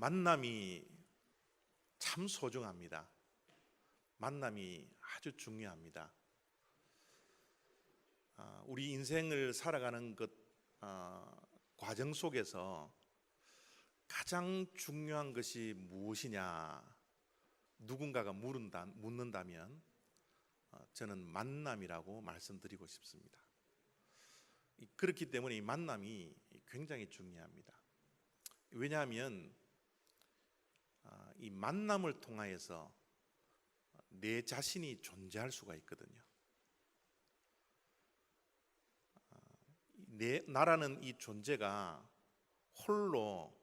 만남이 참 소중합니다. 만남이 아주 중요합니다. 우리 인생을 살아가는 과정 속에서 가장 중요한 것이 무엇이냐 누군가가 묻는다면 저는 만남이라고 말씀드리고 싶습니다. 그렇기 때문에 이 만남이 굉장히 중요합니다. 왜냐하면 이 만남을 통하여서 내 자신이 존재할 수가 있거든요. 나라는 이 존재가 홀로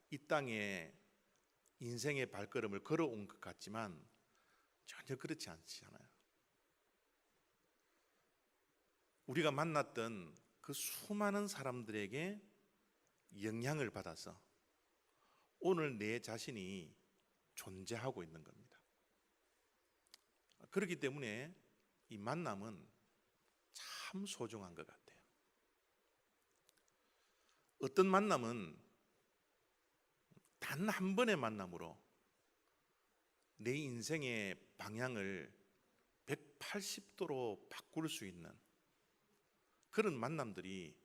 이 땅에 인생의 발걸음을 걸어온 것 같지만 전혀 그렇지 않잖아요. 우리가 만났던 그 수많은 사람들에게 영향을 받아서 오늘 내 자신이 존재하고 있는 겁니다. 그렇기 때문에 이 만남은 참 소중한 것 같아요. 어떤 만남은 단 한 번의 만남으로 내 인생의 방향을 180도로 바꿀 수 있는 그런 만남들이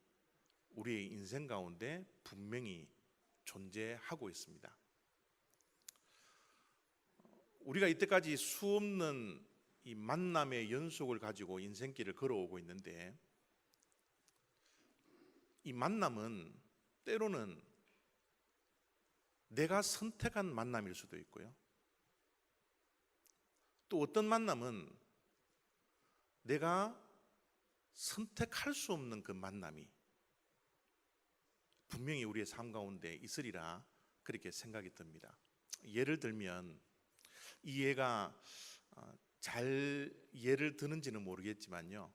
우리의 인생 가운데 분명히 존재하고 있습니다. 우리가 이때까지 수없는 이 만남의 연속을 가지고 인생길을 걸어오고 있는데, 이 만남은 때로는 내가 선택한 만남일 수도 있고요, 또 어떤 만남은 내가 선택할 수 없는 그 만남이 분명히 우리의 삶 가운데 있으리라 그렇게 생각이 듭니다. 예를 들면, 이 예가 잘 예를 드는지는 모르겠지만요,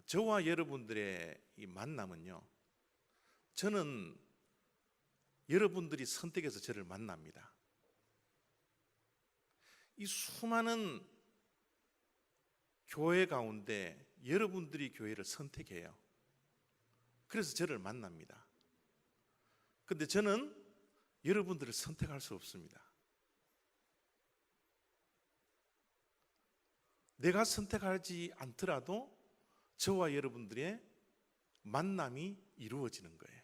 저와 여러분들의 이 만남은요, 저는 여러분들이 선택해서 저를 만납니다. 이 수많은 교회 가운데 여러분들이 교회를 선택해요. 그래서 저를 만납니다. 근데 저는 여러분들을 선택할 수 없습니다. 내가 선택하지 않더라도 저와 여러분들의 만남이 이루어지는 거예요.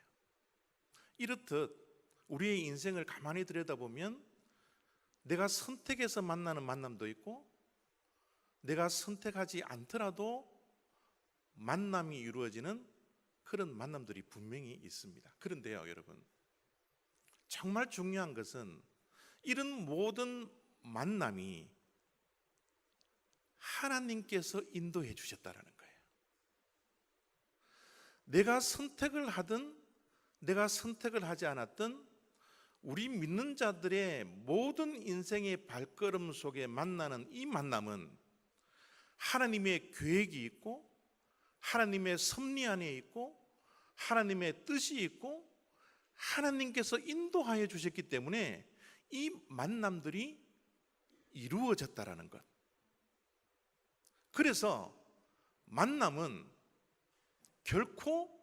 이렇듯 우리의 인생을 가만히 들여다보면 내가 선택해서 만나는 만남도 있고, 내가 선택하지 않더라도 만남이 이루어지는 그런 만남들이 분명히 있습니다. 그런데요, 여러분, 정말 중요한 것은 이런 모든 만남이 하나님께서 인도해 주셨다는 거예요. 내가 선택을 하든 내가 선택을 하지 않았든 우리 믿는 자들의 모든 인생의 발걸음 속에 만나는 이 만남은 하나님의 계획이 있고, 하나님의 섭리 안에 있고, 하나님의 뜻이 있고, 하나님께서 인도하여 주셨기 때문에 이 만남들이 이루어졌다라는 것. 그래서 만남은 결코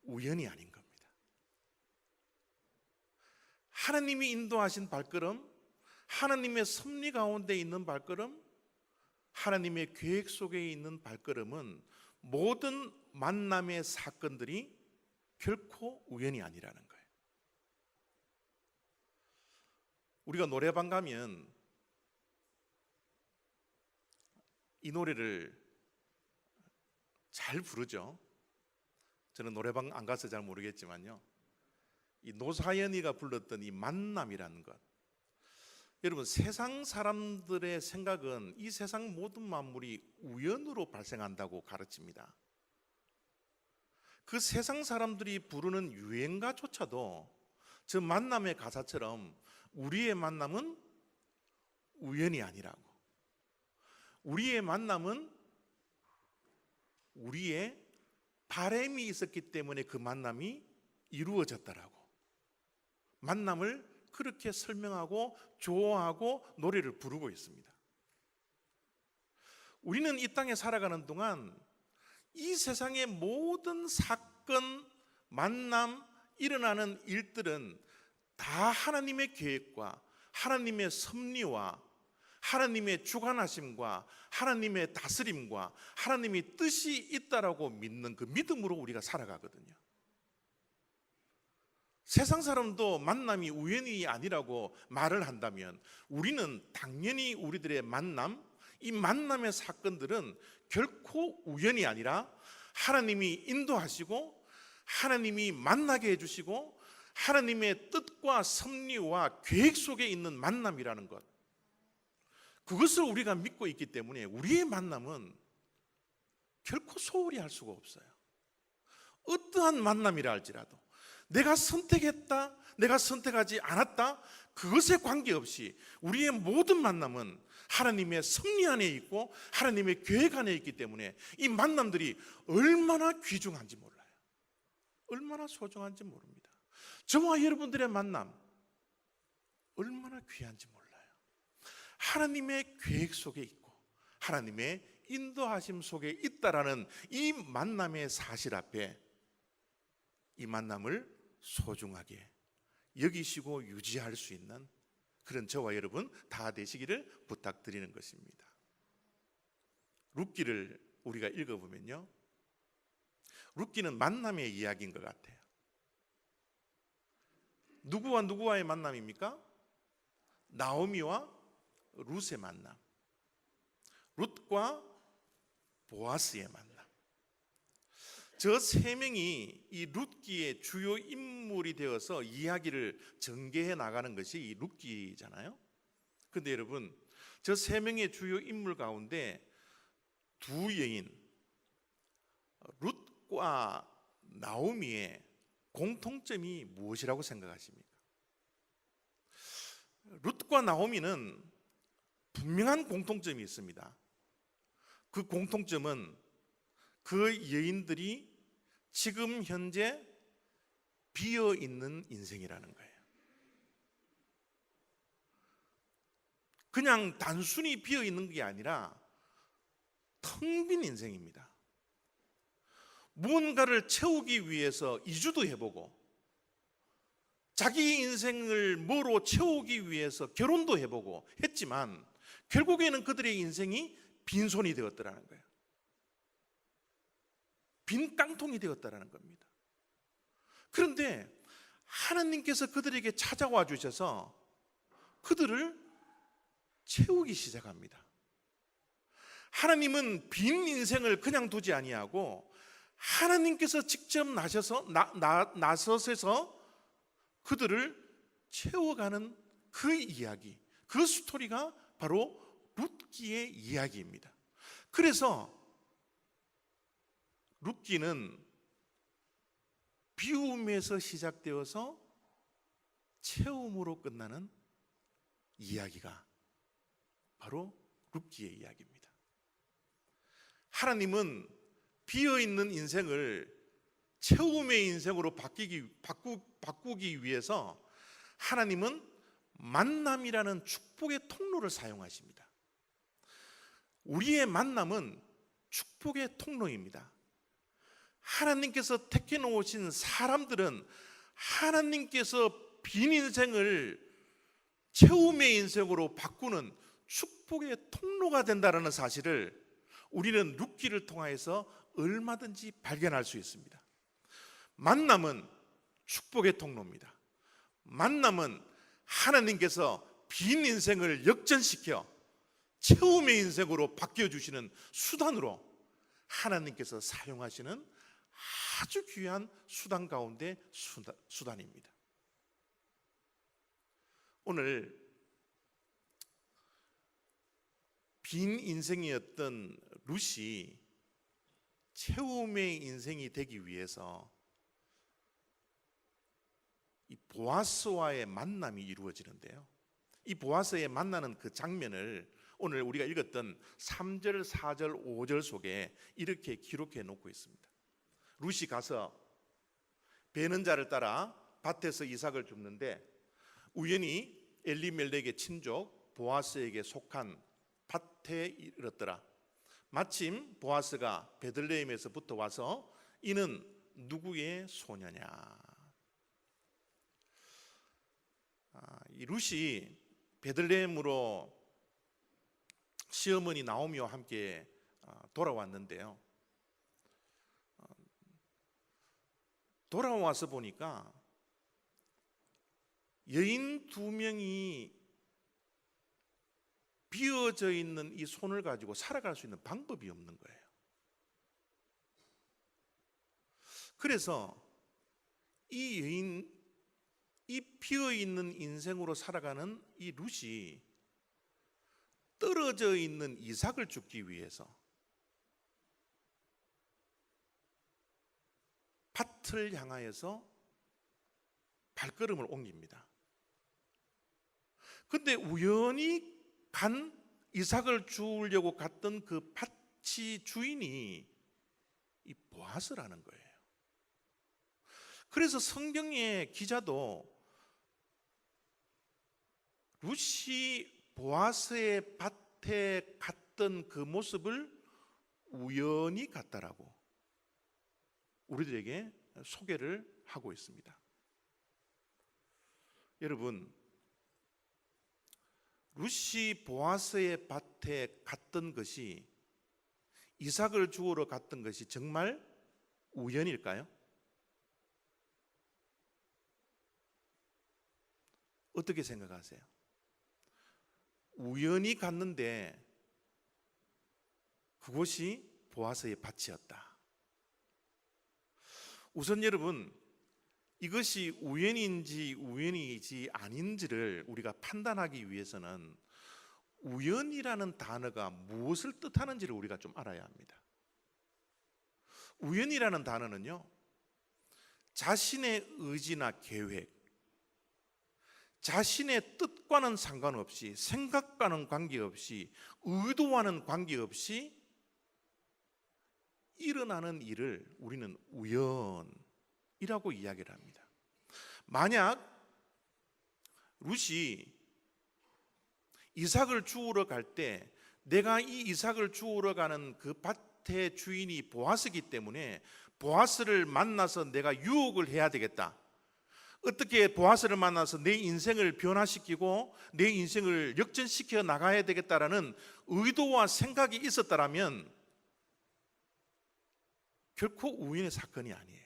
우연이 아닌 겁니다. 하나님이 인도하신 발걸음, 하나님의 섭리 가운데 있는 발걸음, 하나님의 계획 속에 있는 발걸음은 모든 만남의 사건들이 결코 우연이 아니라는 거예요. 우리가 노래방 가면 이 노래를 잘 부르죠. 저는 노래방 안 가서 잘 모르겠지만요, 이 노사연이가 불렀던 이 만남이라는 것, 여러분, 세상 사람들의 생각은 이 세상 모든 만물이 우연으로 발생한다고 가르칩니다. 그 세상 사람들이 부르는 유행가조차도 저 만남의 가사처럼 우리의 만남은 우연이 아니라고, 우리의 만남은 우리의 바람이 있었기 때문에 그 만남이 이루어졌다라고 만남을 그렇게 설명하고 좋아하고 노래를 부르고 있습니다. 우리는 이 땅에 살아가는 동안 이 세상의 모든 사건, 만남, 일어나는 일들은 다 하나님의 계획과 하나님의 섭리와 하나님의 주관하심과 하나님의 다스림과 하나님의 뜻이 있다라고 믿는 그 믿음으로 우리가 살아가거든요. 세상 사람도 만남이 우연이 아니라고 말을 한다면 우리는 당연히 우리들의 만남, 이 만남의 사건들은 결코 우연이 아니라 하나님이 인도하시고 하나님이 만나게 해주시고 하나님의 뜻과 섭리와 계획 속에 있는 만남이라는 것, 그것을 우리가 믿고 있기 때문에 우리의 만남은 결코 소홀히 할 수가 없어요. 어떠한 만남이라 할지라도 내가 선택했다, 내가 선택하지 않았다, 그것에 관계없이 우리의 모든 만남은 하나님의 섭리 안에 있고 하나님의 계획 안에 있기 때문에 이 만남들이 얼마나 귀중한지 몰라요. 얼마나 소중한지 모릅니다. 저와 여러분들의 만남 얼마나 귀한지 몰라요. 하나님의 계획 속에 있고 하나님의 인도하심 속에 있다라는 이 만남의 사실 앞에 이 만남을 소중하게 여기시고 유지할 수 있는 그런 저와 여러분 다 되시기를 부탁드리는 것입니다. 룻기를 우리가 읽어보면요, 룻기는 만남의 이야기인 것 같아요. 누구와 누구와의 만남입니까? 나오미와 룻의 만남, 룻과 보아스의 만남. 저 세 명이 이 룻기의 주요 인물이 되어서 이야기를 전개해 나가는 것이 이 룻기잖아요. 그런데 여러분, 저 세 명의 주요 인물 가운데 두 여인 룻과 나오미의 공통점이 무엇이라고 생각하십니까? 룻과 나오미는 분명한 공통점이 있습니다. 그 공통점은 그 여인들이 지금 현재 비어있는 인생이라는 거예요. 그냥 단순히 비어있는 게 아니라 텅 빈 인생입니다. 무언가를 채우기 위해서 이주도 해보고 자기 인생을 뭐로 채우기 위해서 결혼도 해보고 했지만 결국에는 그들의 인생이 빈손이 되었더라는 거예요. 빈 깡통이 되었다라는 겁니다. 그런데 하나님께서 그들에게 찾아와 주셔서 그들을 채우기 시작합니다. 하나님은 빈 인생을 그냥 두지 아니하고 하나님께서 직접 나서서 그들을 채워가는 그 이야기, 그 스토리가 바로 룻기의 이야기입니다. 그래서 룻기는 비움에서 시작되어서 채움으로 끝나는 이야기가 바로 룻기의 이야기입니다. 하나님은 비어있는 인생을 채움의 인생으로 바꾸기 위해서 하나님은 만남이라는 축복의 통로를 사용하십니다. 우리의 만남은 축복의 통로입니다. 하나님께서 택해 놓으신 사람들은 하나님께서 빈 인생을 채움의 인생으로 바꾸는 축복의 통로가 된다는 사실을 우리는 룻기를 통해서 얼마든지 발견할 수 있습니다. 만남은 축복의 통로입니다. 만남은 하나님께서 빈 인생을 역전시켜 채움의 인생으로 바뀌어주시는 수단으로 하나님께서 사용하시는 아주 귀한 수단 가운데 수단입니다. 오늘 빈 인생이었던 룻이 채움의 인생이 되기 위해서 이 보아스와의 만남이 이루어지는데요, 이 보아스의 만나는 그 장면을 오늘 우리가 읽었던 3절, 4절, 5절 속에 이렇게 기록해 놓고 있습니다. 룻이 가서 베는 자를 따라 밭에서 이삭을 줍는데 우연히 엘리멜렉의 친족 보아스에게 속한 밭에 이르렀더라. 마침 보아스가 베들레헴에서부터 와서 이는 누구의 소녀냐? 이 룻이 베들레헴으로 시어머니 나오미와 함께 돌아왔는데요. 돌아와서 보니까 여인 2명이 비어져 있는 이 손을 가지고 살아갈 수 있는 방법이 없는 거예요. 그래서 이 여인, 이 비어 있는 인생으로 살아가는 이 룻이 떨어져 있는 이삭을 죽기 위해서 밭을 향하여서 발걸음을 옮깁니다. 근데 우연히 간 이삭을 주우려고 갔던 그 밭이 주인이 이 보아스라는 거예요. 그래서 성경의 기자도 룻이 보아스의 밭에 갔던 그 모습을 우연히 갔다라고 우리들에게 소개를 하고 있습니다. 여러분, 룻이 보아스의 밭에 갔던 것이, 이삭을 주우러 갔던 것이 정말 우연일까요? 어떻게 생각하세요? 우연히 갔는데 그곳이 보아스의 밭이었다. 우선 여러분, 이것이 우연인지 우연이지 아닌지를 우리가 판단하기 위해서는 우연이라는 단어가 무엇을 뜻하는지를 우리가 좀 알아야 합니다. 우연이라는 단어는요, 자신의 의지나 계획, 자신의 뜻과는 상관없이, 생각과는 관계없이, 의도와는 관계없이 일어나는 일을 우리는 우연이라고 이야기를 합니다. 만약 룻이 이삭을 주우러 갈 때 내가 이 이삭을 주우러 가는 그 밭의 주인이 보아스기 때문에 보아스를 만나서 내가 유혹을 해야 되겠다, 어떻게 보아스를 만나서 내 인생을 변화시키고 내 인생을 역전시켜 나가야 되겠다라는 의도와 생각이 있었다라면 결코 우연의 사건이 아니에요.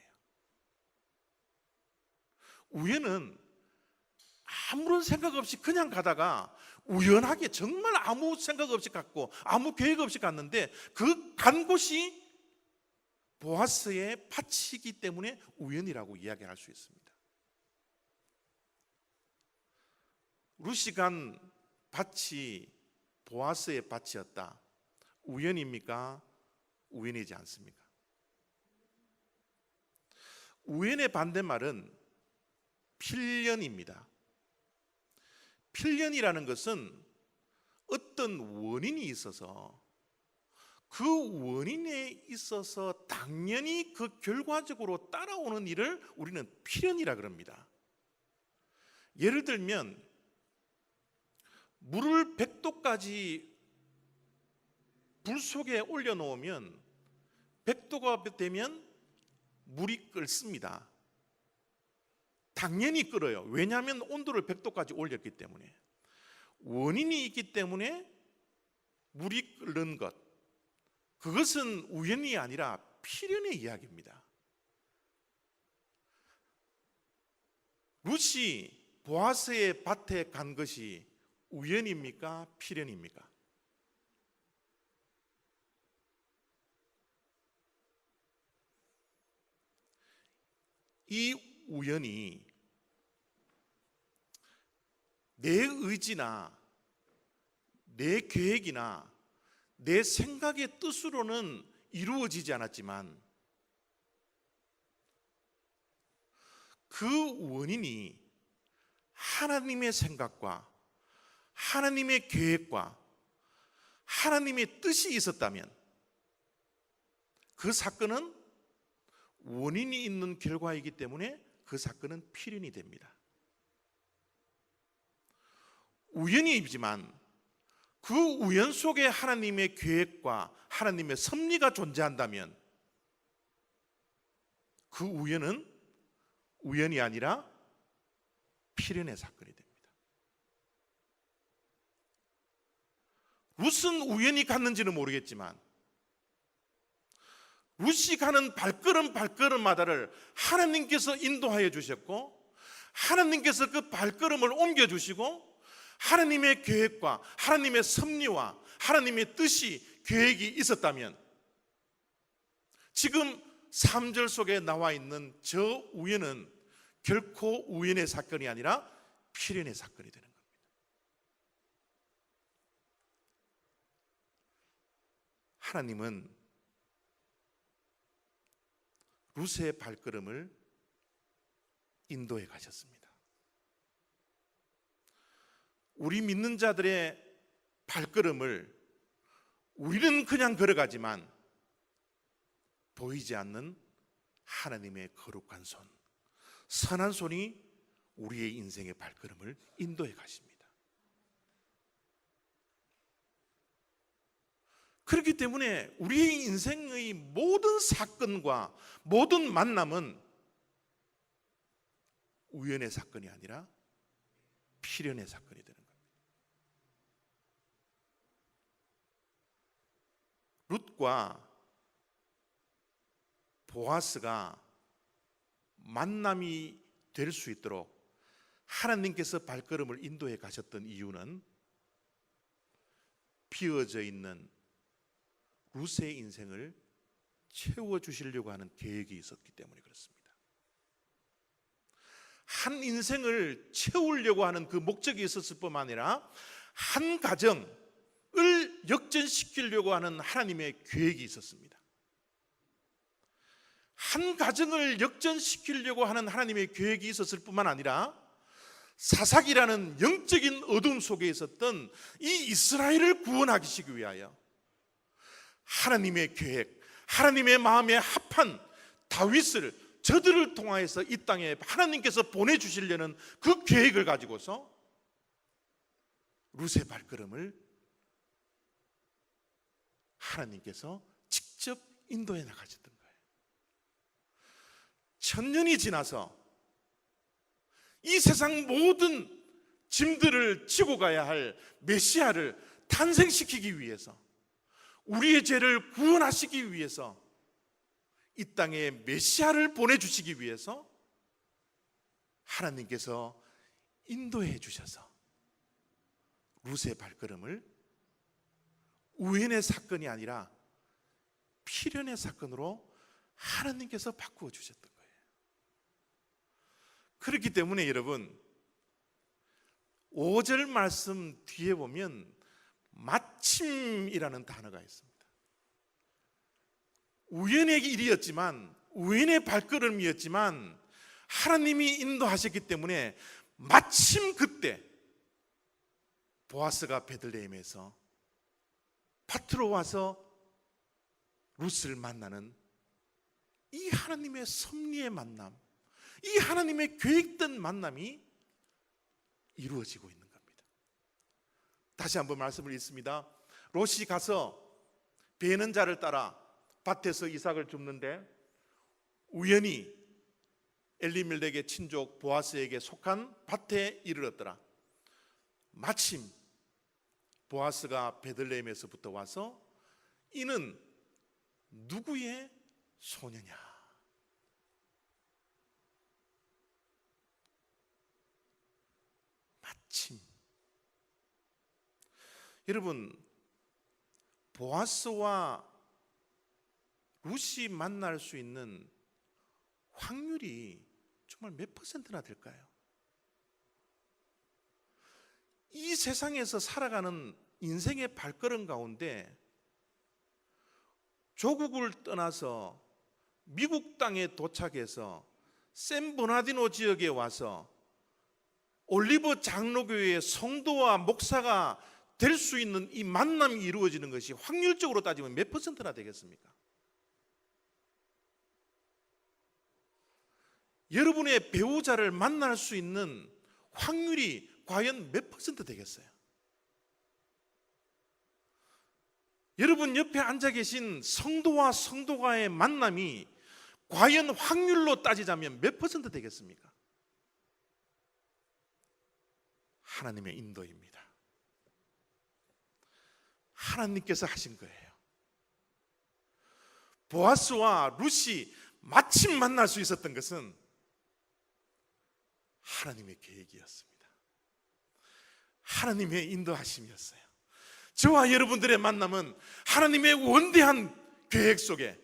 우연은 아무런 생각 없이 그냥 가다가 우연하게 정말 아무 생각 없이 갔고 아무 계획 없이 갔는데 그 간 곳이 보아스의 밭이기 때문에 우연이라고 이야기할 수 있습니다. 룻이 간 밭이 보아스의 밭이었다. 우연입니까? 우연이지 않습니까? 우연의 반대말은 필연입니다. 필연이라는 것은 어떤 원인이 있어서 그 원인에 있어서 당연히 그 결과적으로 따라오는 일을 우리는 필연이라 그럽니다. 예를 들면 물을 100도까지 불 속에 올려놓으면 100도가 되면 물이 끓습니다. 당연히 끓어요. 왜냐하면 온도를 100도까지 올렸기 때문에. 원인이 있기 때문에 물이 끓는 것, 그것은 우연이 아니라 필연의 이야기입니다. 룻이 보아스의 밭에 간 것이 우연입니까? 필연입니까? 이 우연이 내 의지나 내 계획이나 내 생각의 뜻으로는 이루어지지 않았지만 그 원인이 하나님의 생각과 하나님의 계획과 하나님의 뜻이 있었다면 그 사건은 원인이 있는 결과이기 때문에 그 사건은 필연이 됩니다. 우연이지만 그 우연 속에 하나님의 계획과 하나님의 섭리가 존재한다면 그 우연은 우연이 아니라 필연의 사건이 됩니다. 무슨 우연히 갔는지는 모르겠지만 룻이 가는 발걸음마다를 하나님께서 인도하여 주셨고, 하나님께서 그 발걸음을 옮겨주시고, 하나님의 계획과 하나님의 섭리와 하나님의 뜻이, 계획이 있었다면 지금 3절 속에 나와 있는 저 우연은 결코 우연의 사건이 아니라 필연의 사건이 되는 겁니다. 하나님은 룻의 발걸음을 인도해 가셨습니다. 우리 믿는 자들의 발걸음을 우리는 그냥 걸어가지만 보이지 않는 하나님의 거룩한 손, 선한 손이 우리의 인생의 발걸음을 인도해 가십니다. 그렇기 때문에 우리의 인생의 모든 사건과 모든 만남은 우연의 사건이 아니라 필연의 사건이 되는 겁니다. 룻과 보아스가 만남이 될 수 있도록 하나님께서 발걸음을 인도해 가셨던 이유는 비어져 있는 룻의 인생을 채워주시려고 하는 계획이 있었기 때문에 그렇습니다. 한 인생을 채우려고 하는 그 목적이 있었을 뿐만 아니라 한 가정을 역전시키려고 하는 하나님의 계획이 있었습니다. 한 가정을 역전시키려고 하는 하나님의 계획이 있었을 뿐만 아니라 사사기라는 영적인 어둠 속에 있었던 이 이스라엘을 구원하기 위하여 하나님의 계획, 하나님의 마음에 합한 다윗을 저들을 통하여서 이 땅에 하나님께서 보내주시려는 그 계획을 가지고서 룻의 발걸음을 하나님께서 직접 인도해 나가셨던 거예요. 1000년이 지나서 이 세상 모든 짐들을 지고 가야 할 메시아를 탄생시키기 위해서, 우리의 죄를 구원하시기 위해서, 이 땅에 메시아를 보내주시기 위해서 하나님께서 인도해 주셔서 룻의 발걸음을 우연의 사건이 아니라 필연의 사건으로 하나님께서 바꾸어 주셨던 거예요. 그렇기 때문에 여러분, 5절 말씀 뒤에 보면 마침이라는 단어가 있습니다. 우연의 일이었지만, 우연의 발걸음이었지만 하나님이 인도하셨기 때문에 마침 그때 보아스가 베들레헴에서 밭으로 와서 룻을 만나는 이 하나님의 섭리의 만남, 이 하나님의 계획된 만남이 이루어지고 있는 겁니다. 다시 한번 말씀을 읽습니다. 롯이 가서 베는 자를 따라 밭에서 이삭을 줍는데 우연히 엘리멜렉의 친족 보아스에게 속한 밭에 이르렀더라. 마침 보아스가 베들레헴에서부터 와서 이는 누구의 소녀냐? 마침. 여러분, 보아스와 룻이 만날 수 있는 확률이 정말 몇 퍼센트나 될까요? 이 세상에서 살아가는 인생의 발걸음 가운데 조국을 떠나서 미국 땅에 도착해서 샌버나디노 지역에 와서 올리브 장로교회의 성도와 목사가 될 수 있는 이 만남이 이루어지는 것이 확률적으로 따지면 몇 퍼센트나 되겠습니까? 여러분의 배우자를 만날 수 있는 확률이 과연 몇 퍼센트 되겠어요? 여러분 옆에 앉아 계신 성도와 성도와의 만남이 과연 확률로 따지자면 몇 퍼센트 되겠습니까? 하나님의 인도입니다. 하나님께서 하신 거예요. 보아스와 룻이 마침 만날 수 있었던 것은 하나님의 계획이었습니다. 하나님의 인도하심이었어요. 저와 여러분들의 만남은 하나님의 원대한 계획 속에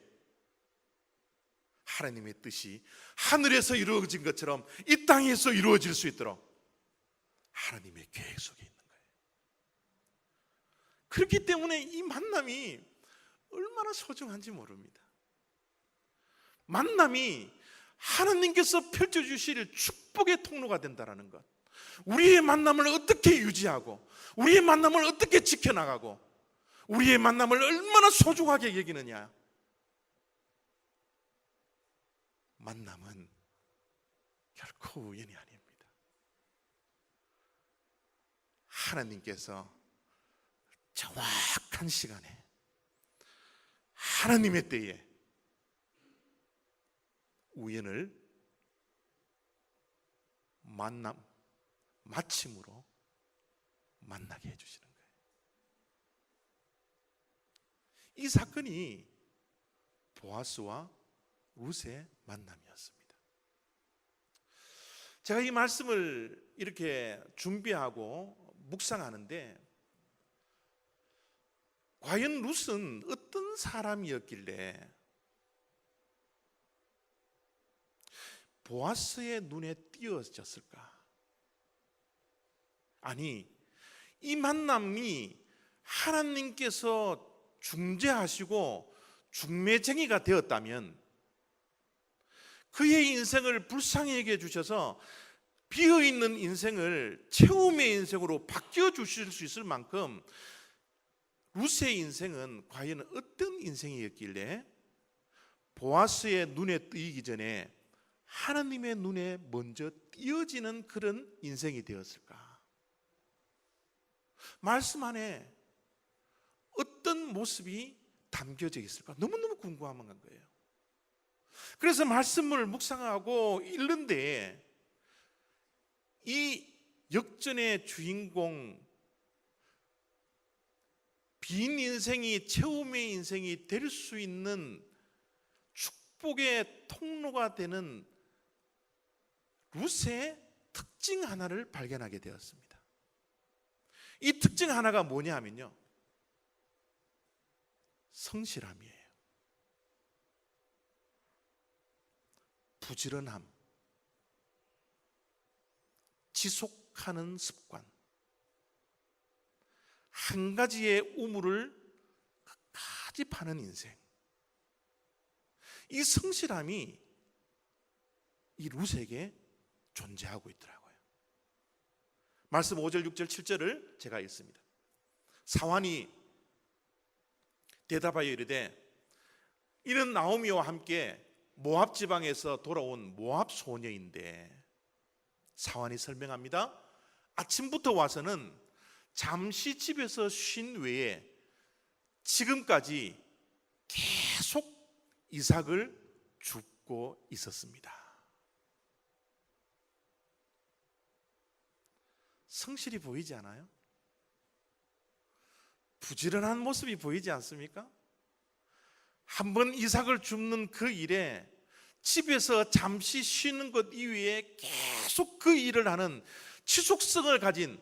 하나님의 뜻이 하늘에서 이루어진 것처럼 이 땅에서 이루어질 수 있도록 하나님의 계획 속에 있는 거예요. 그렇기 때문에 이 만남이 얼마나 소중한지 모릅니다. 만남이 하나님께서 펼쳐주실 축복의 통로가 된다는 것, 우리의 만남을 어떻게 유지하고 우리의 만남을 어떻게 지켜나가고 우리의 만남을 얼마나 소중하게 여기느냐. 만남은 결코 우연이 아닙니다. 하나님께서 정확한 시간에 하나님의 때에 우연을 마침으로 만나게 해주시는 거예요. 이 사건이 보아스와 룻의 만남이었습니다. 제가 이 말씀을 이렇게 준비하고 묵상하는데, 과연 룻은 어떤 사람이었길래 보아스의 눈에 띄어졌을까? 아니, 이 만남이 하나님께서 중재하시고 중매쟁이가 되었다면 그의 인생을 불쌍히 여겨 주셔서 비어있는 인생을 채움의 인생으로 바뀌어 주실 수 있을 만큼 룻의 인생은 과연 어떤 인생이었길래 보아스의 눈에 띄기 전에 하나님의 눈에 먼저 띄어지는 그런 인생이 되었을까? 말씀 안에 어떤 모습이 담겨져 있을까? 너무너무 궁금한 거예요. 그래서 말씀을 묵상하고 읽는데 이 역전의 주인공, 빈 인생이 채움의 인생이 될 수 있는 축복의 통로가 되는 룻의 특징 하나를 발견하게 되었습니다. 이 특징 하나가 뭐냐 하면요, 성실함이에요. 부지런함, 지속하는 습관, 한 가지의 우물을 끝까지 파는 인생. 이 성실함이 이 룻에게 존재하고 있더라고요. 말씀 5절, 6절, 7절을 제가 읽습니다. 사환이 대답하여 이르되, 이는 나오미와 함께 모압 지방에서 돌아온 모압 소녀인데, 사환이 설명합니다. 아침부터 와서는 잠시 집에서 쉰 외에 지금까지 계속 이삭을 줍고 있었습니다. 성실이 보이지 않아요? 부지런한 모습이 보이지 않습니까? 한번 이삭을 줍는 그 일에 집에서 잠시 쉬는 것 이외에 계속 그 일을 하는 지속성을 가진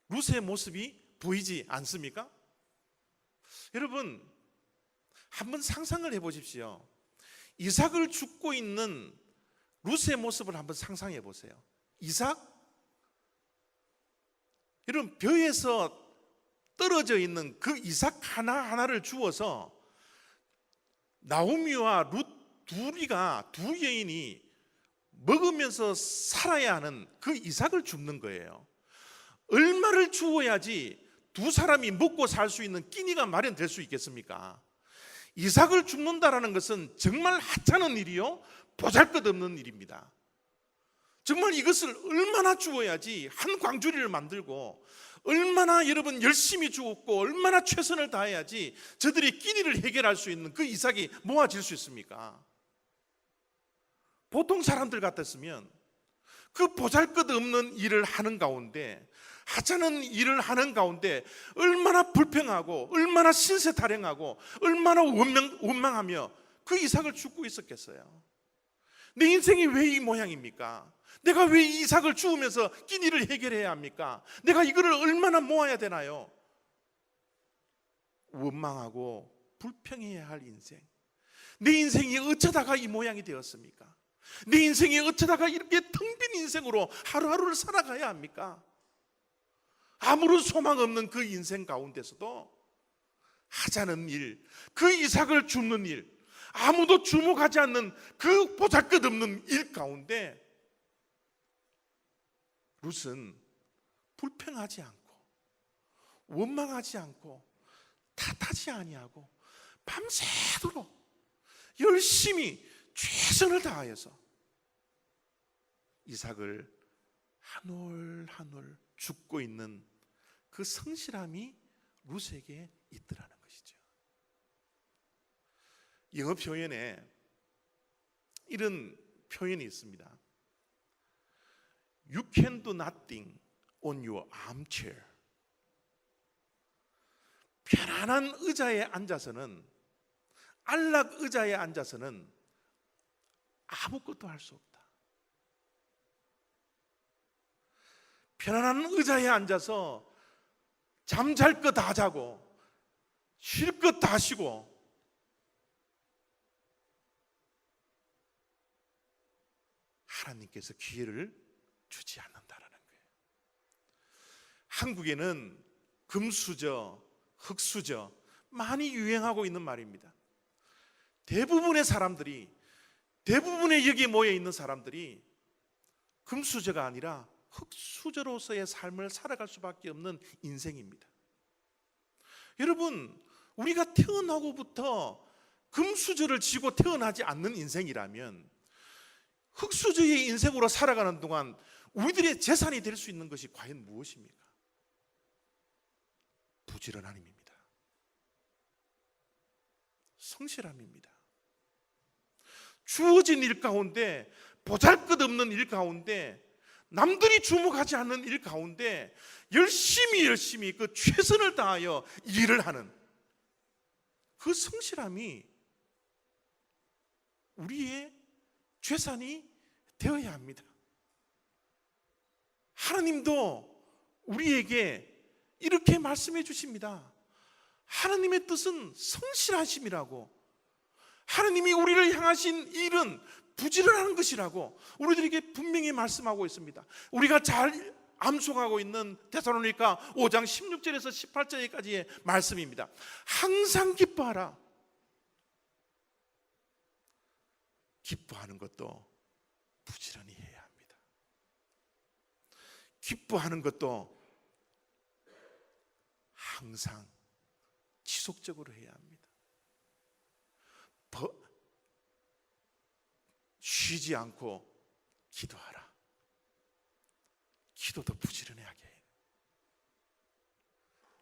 룻의 모습이 보이지 않습니까? 여러분, 한번 상상을 해보십시오. 이삭을 줍고 있는 룻의 모습을 한번 상상해 보세요. 이삭? 여러분, 벼에서 떨어져 있는 그 이삭 하나하나를 주어서 나오미와 룻 두 여인이 먹으면서 살아야 하는 그 이삭을 줍는 거예요. 얼마를 주어야지 두 사람이 먹고 살 수 있는 끼니가 마련될 수 있겠습니까? 이삭을 줍는다라는 것은 정말 하찮은 일이요, 보잘것없는 일입니다. 정말 이것을 얼마나 주어야지 한 광주리를 만들고, 얼마나 여러분 열심히 주었고 얼마나 최선을 다해야지 저들이 끼니를 해결할 수 있는 그 이삭이 모아질 수 있습니까? 보통 사람들 같았으면 그 보잘것없는 일을 하는 가운데 하찮은 일을 하는 가운데 얼마나 불평하고 얼마나 신세타령하고 얼마나 원망하며 그 이삭을 죽고 있었겠어요. 내 인생이 왜 이 모양입니까? 내가 왜 이 이삭을 죽으면서 끼니를 해결해야 합니까? 내가 이거를 얼마나 모아야 되나요? 원망하고 불평해야 할 인생. 내 인생이 어쩌다가 이 모양이 되었습니까? 내 인생이 어쩌다가 이렇게 텅 빈 인생으로 하루하루를 살아가야 합니까? 아무런 소망 없는 그 인생 가운데서도 하자는 일, 그 이삭을 줍는 일, 아무도 주목하지 않는 그 보잘것없는 일 가운데 룻은 불평하지 않고 원망하지 않고 탓하지 아니하고 밤새도록 열심히 최선을 다하여서 이삭을 한 올 한 올 죽고 있는 그 성실함이 룻에게 있더라는 것이죠. 영어 표현에 이런 표현이 있습니다. You can do nothing on your armchair. 편안한 의자에 앉아서는, 안락 의자에 앉아서는 아무것도 할 수 없다. 편안한 의자에 앉아서 잠잘 것 다 자고 쉴 것 다 쉬고 하나님께서 기회를 주지 않는다라는 거예요. 한국에는 금수저, 흙수저 많이 유행하고 있는 말입니다. 대부분의 사람들이, 대부분의 여기에 모여 있는 사람들이 금수저가 아니라 흙수저로서의 삶을 살아갈 수밖에 없는 인생입니다. 여러분, 우리가 태어나고부터 금수저를 쥐고 태어나지 않는 인생이라면 흙수저의 인생으로 살아가는 동안 우리들의 재산이 될 수 있는 것이 과연 무엇입니까? 부지런함입니다. 성실함입니다. 주어진 일 가운데, 보잘것없는 일 가운데, 남들이 주목하지 않는 일 가운데 열심히 그 최선을 다하여 일을 하는 그 성실함이 우리의 재산이 되어야 합니다. 하나님도 우리에게 이렇게 말씀해 주십니다. 하나님의 뜻은 성실하심이라고, 하나님이 우리를 향하신 일은 부지런한 것이라고 우리들에게 분명히 말씀하고 있습니다. 우리가 잘 암송하고 있는 데살로니가 5장 16절에서 18절까지의 말씀입니다. 항상 기뻐하라. 기뻐하는 것도 부지런히 해야 합니다. 기뻐하는 것도 항상 지속적으로 해야 합니다. 쉬지 않고 기도하라. 기도도 부지런하게 해요.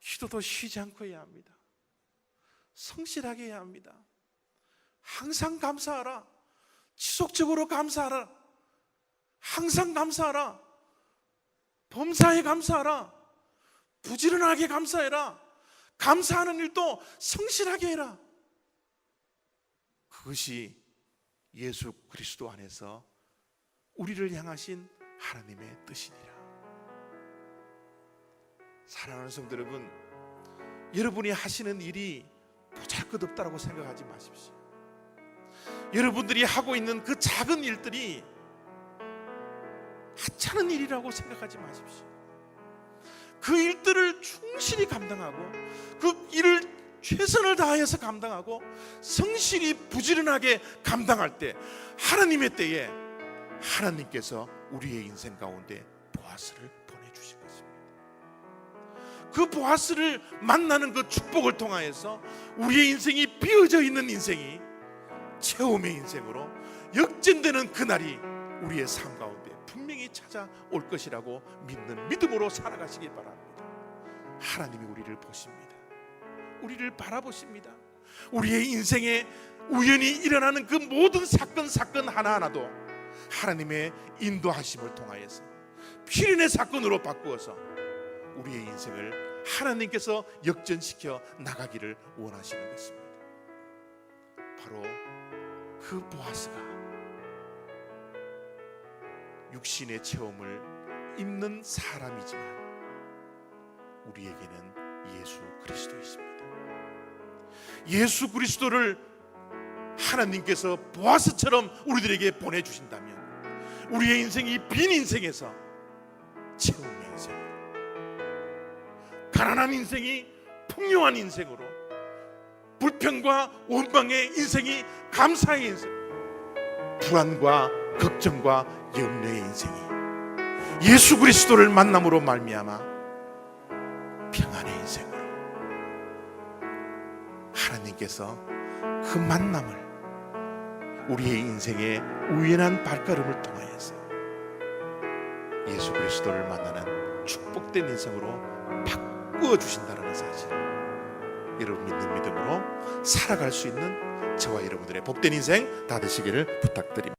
기도도 쉬지 않고 해야 합니다. 성실하게 해야 합니다. 항상 감사하라. 지속적으로 감사하라. 항상 감사하라. 범사에 감사하라. 부지런하게 감사해라. 감사하는 일도 성실하게 해라. 그것이 예수 그리스도 안에서 우리를 향하신 하나님의 뜻이니라. 사랑하는 성도 여러분, 여러분이 하시는 일이 보잘것없다고 생각하지 마십시오. 여러분들이 하고 있는 그 작은 일들이 하찮은 일이라고 생각하지 마십시오. 그 일들을 충실히 감당하고 그 일을 최선을 다해서 감당하고 성실히 부지런하게 감당할 때 하나님의 때에 하나님께서 우리의 인생 가운데 보아스를 보내주실 것입니다. 그 보아스를 만나는 그 축복을 통하여서 우리의 인생이 비어져 있는 인생이 체험의 인생으로 역전되는 그날이 우리의 삶 가운데 분명히 찾아올 것이라고 믿는 믿음으로 살아가시기 바랍니다. 하나님이 우리를 보십니다. 우리를 바라보십니다. 우리의 인생에 우연히 일어나는 그 모든 사건 하나하나도 하나님의 인도하심을 통하여서 필연의 사건으로 바꾸어서 우리의 인생을 하나님께서 역전시켜 나가기를 원하시는 것입니다. 바로 그 보아스가 육신의 체험을 입는 사람이지만 우리에게는 예수 그리스도이십니다. 예수 그리스도를 하나님께서 보아스처럼 우리들에게 보내주신다면 우리의 인생이 빈 인생에서 체험의 인생으로, 가난한 인생이 풍요한 인생으로, 불평과 원망의 인생이 감사의 인생, 불안과 걱정과 염려의 인생이 예수 그리스도를 만남으로 말미암아 평안의 인생으로, 하나님께서 그 만남을 우리의 인생의 우연한 발걸음을 통하여서 예수 그리스도를 만나는 축복된 인생으로 바꾸어 주신다는 사실, 여러분 믿는 믿음으로 살아갈 수 있는 저와 여러분들의 복된 인생 다 되시기를 부탁드립니다.